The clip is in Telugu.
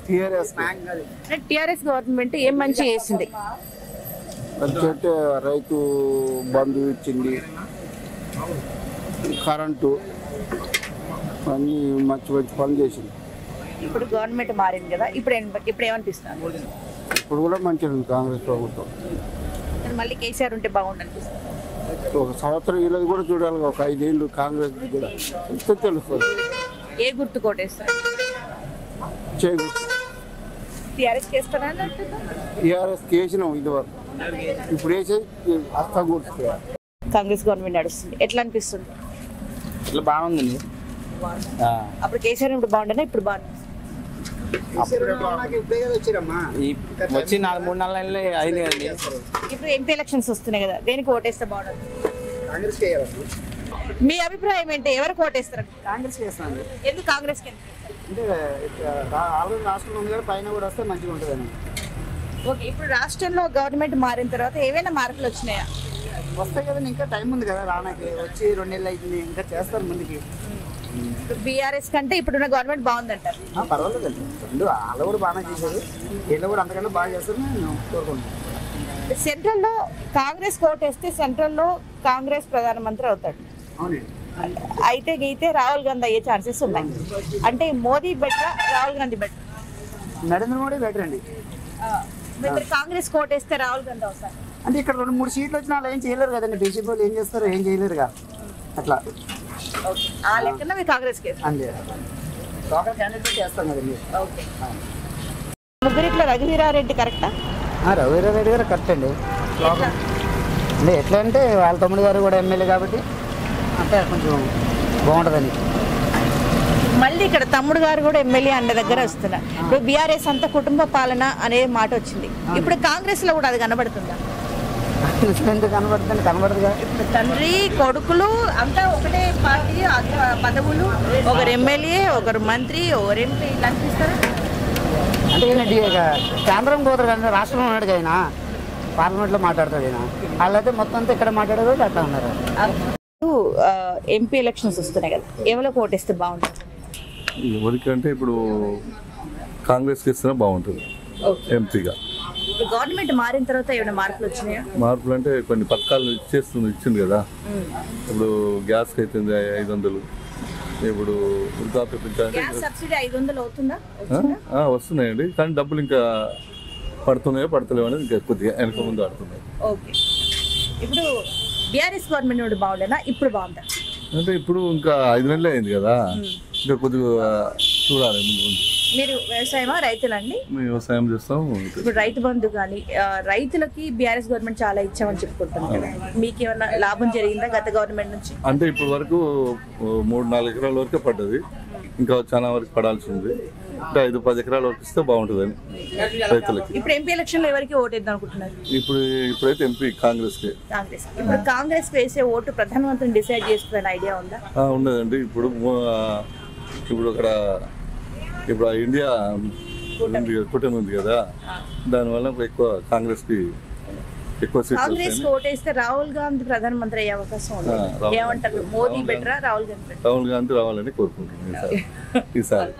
టిఆర్ఎస్ గవర్నమెంట్ ఏం మంచి చేసింది? అంటే రైతు బంధు ఇచ్చింది, కరెంటు అన్నీ మంచి మంచి పనులు చేసింది. ఇప్పుడు గవర్నమెంట్ మారింది కదా, ఇప్పుడు ఏమనిపిస్తుంది? ఇప్పుడు కూడా మంచిగా ఉంది కాంగ్రెస్ ప్రభుత్వం. మళ్ళీ కేసీఆర్ ఉంటే బాగుండు అనిపిస్తుంది. ఒక సంవత్సరం వీళ్ళది కూడా చూడాలి, ఒక 5 ఏళ్ళు కాంగ్రెస్ కూడా ఎంత తెలుస్తుంది. ఏ గుర్తు కోటేస్తారు? టీఆర్ఎస్ చేస్తారా? టీఆర్ఎస్ కేసినాం ఇదివరకు, ఇప్పుడు వేసేది అస్తా గుర్తు. కాంగ్రెస్ గవర్నమెంట్ నడుస్తుంది, ఎట్లా అనిపిస్తుంది? ఇట్లా బాగుందండి. అప్పుడు కేసీఆర్ ఇప్పుడు బాగుండేనా ఇప్పుడు బాగుంది? వచ్చి 3-4 నెలలు అయింది కదండి. ఇప్పుడు ఎంపీ ఎలక్షన్స్ వస్తున్నాయి కదా, దేనికి ఓటేస్తే బాగుంటుంది? మీ అభిప్రాయం ఏంటి? ఎవరికి ఓటేస్తారు? కాంగ్రెస్ చేస్తాను. ఎందుకు కాంగ్రెస్కి? అంటే ఆల్రెడీ రాష్ట్రంలో ఉంది కదా, పైన కూడా వస్తే మంచిగా ఉంటుందని. ఓకే, ఇప్పుడు రాష్ట్రంలో గవర్నమెంట్ మారిన తర్వాత ఏవైనా మార్పులు వచ్చినాయా? వస్తాయి కదండి, ఇంకా టైం ఉంది కదా రానాకి. వచ్చి 2 నెలలు అవుతుంది, ఇంకా చేస్తారు ముందుకి. బీఆర్ఎస్ కంటే ఇప్పుడున్న గవర్నమెంట్ బాగుందంటారు? పర్వాలేదండి, రెండు వాళ్ళు కూడా బాగానే చేశారు, వీళ్ళు కూడా అంతకంటే బాగా చేస్తారని నేను కోరుకుంటున్నాను. సెంట్రల్లో కాంగ్రెస్ ఓటేస్తే సెంట్రల్లో కాంగ్రెస్ ప్రధానమంత్రి అవుతాడు. అవునండి. అయితే గీతే రాహుల్ గాంధీ అయ్యే ఛాన్సెస్ ఉన్నాయి. అంటే Modi better, Rahul Gandhi better? Narendra Modi better అండి. మీరు కాంగ్రెస్ ఓటేస్తే రాహుల్ గాంధీ అవుతారు అంటే ఇక్కడ 2-3 సీట్లు వచ్చినా వాళ్ళు ఏం చేయలేరు కదండి. బీజేపీ వాళ్ళు ఏం చేస్తారు, ఏం చేయలేరుగా అట్లా. ఆ లెక్కన మీరు కాంగ్రెస్ అంతే, లోకల్ క్యాండిడేట్ చేస్తాం కదండి. ఓకే, ముగ్గురిట్లో రఘువీరారెడ్డి కరెక్టా? రఘువీరారెడ్డి గారు కరెక్ట్ అండి. అంటే ఎట్లా అంటే వాళ్ళ తమ్ముడు గారు కూడా ఎమ్మెల్యే కాబట్టి అంటే కొంచెం బాగుంటుందని. మళ్ళీ ఇక్కడ తమ్ముడు గారు కూడా ఎమ్మెల్యే అన్న దగ్గర వస్తున్నారు. ఇప్పుడు బీఆర్ఎస్ అంతా కుటుంబ పాలన అనే మాట వచ్చింది, ఇప్పుడు కాంగ్రెస్ లో కూడా అది కనబడుతుందా? ఎందుకు కనబడుతుంది? కనబడదుగా. ఇప్పుడు తండ్రి కొడుకులు అంతా ఒకటే పార్టీ, పదవులు, ఒకరు ఎమ్మెల్యే, ఒకరు మంత్రి, ఒకరు ఎంపీ ఇలా అనిపిస్తారు. అంటే కేంద్రం పోతారు కానీ రాష్ట్రంలో ఉన్నాడు ఆయన, పార్లమెంట్లో మాట్లాడతాడు ఆయన. వాళ్ళైతే మొత్తం అంతా ఇక్కడ మాట్లాడేది అట్లా ఉన్నారు. ఎంపీ ఎలక్షన్స్ వస్తున్నాయి కదా, ఎవరికి ఓటేస్తే బాగుంటుంది? ఎవరికంటే ఇప్పుడు కాంగ్రెస్కి ఇస్తేనే బాగుంటుంది ఎంపీగా. గవర్నమెంట్ మారిన తర్వాత ఏమైనా మార్పులు వచ్చినాయా? మార్పులు అంటే కొన్ని పథకాలు ఇచ్చింది కదా. ఇప్పుడు గ్యాస్కి అవుతుంది 500, ఇప్పుడు వృద్ధాప్య సబ్సిడీ 500 అవుతుందా? వస్తున్నాయండి, కానీ డబ్బులు ఇంకా పడుతున్నాయో పడతలేవు అనేది ఇంకా కొద్దిగా వెనక ముందు ఆడుతున్నాయి. ఓకే, ఇప్పుడు బీఆర్ఎస్ గవర్నమెంట్ బాగుండేనా ఇప్పుడు బాగుందా? అంటే ఇప్పుడు ఇంకా 5 నెలలే అయింది కదా, ఇంకా కొద్దిగా చూడాలి ముందు ముందు. మీరు వ్యవసాయమా రైతులండి? మేము వ్యవసాయం చేస్తాం. ఇప్పుడు రైతు బంధు కానీ రైతులకి బీఆర్ఎస్ గవర్నమెంట్ చాలా ఇచ్చామని చెప్పుకుంటున్నాం కదా, మీకు ఏమన్నా లాభం జరిగిందా గత గవర్నమెంట్ నుంచి? అంటే ఇప్పటి వరకు 3-4 ఎకరాల వరకే పడ్డది, ఇంకా చాలా వరకు పడాల్సి ఉంది. అంటే 5-10 ఎకరాల వరకు ఇస్తే బాగుంటుందని రైతులకి. ఇప్పుడు ఎంపీ ఎలక్షన్ లో ఎవరికి ఓటేద్దాం అనుకుంటున్నారు? ఇప్పుడైతే ఎంపీ కాంగ్రెస్. ఇప్పుడు కాంగ్రెస్ వేసే ఓటు ప్రధానమంత్రిని డిసైడ్ చేసుకునే ఐడియా ఉందా? ఉన్నదండి. ఇప్పుడు అక్కడ ఇప్పుడు ఇండియా కూటమి ఉంది కదా, దానివల్ల ఎక్కువ కాంగ్రెస్కి ఎక్కువ సీట్లు. కాంగ్రెస్ ఓటేస్తే రాహుల్ గాంధీ ప్రధానమంత్రి అయ్యే అవకాశం ఉంది. ఏమంటారు, మోదీ బెటరా రాహుల్ గాంధీ? రాహుల్ గాంధీ రావాలని కోరుకుంటున్నాను ఈసారి.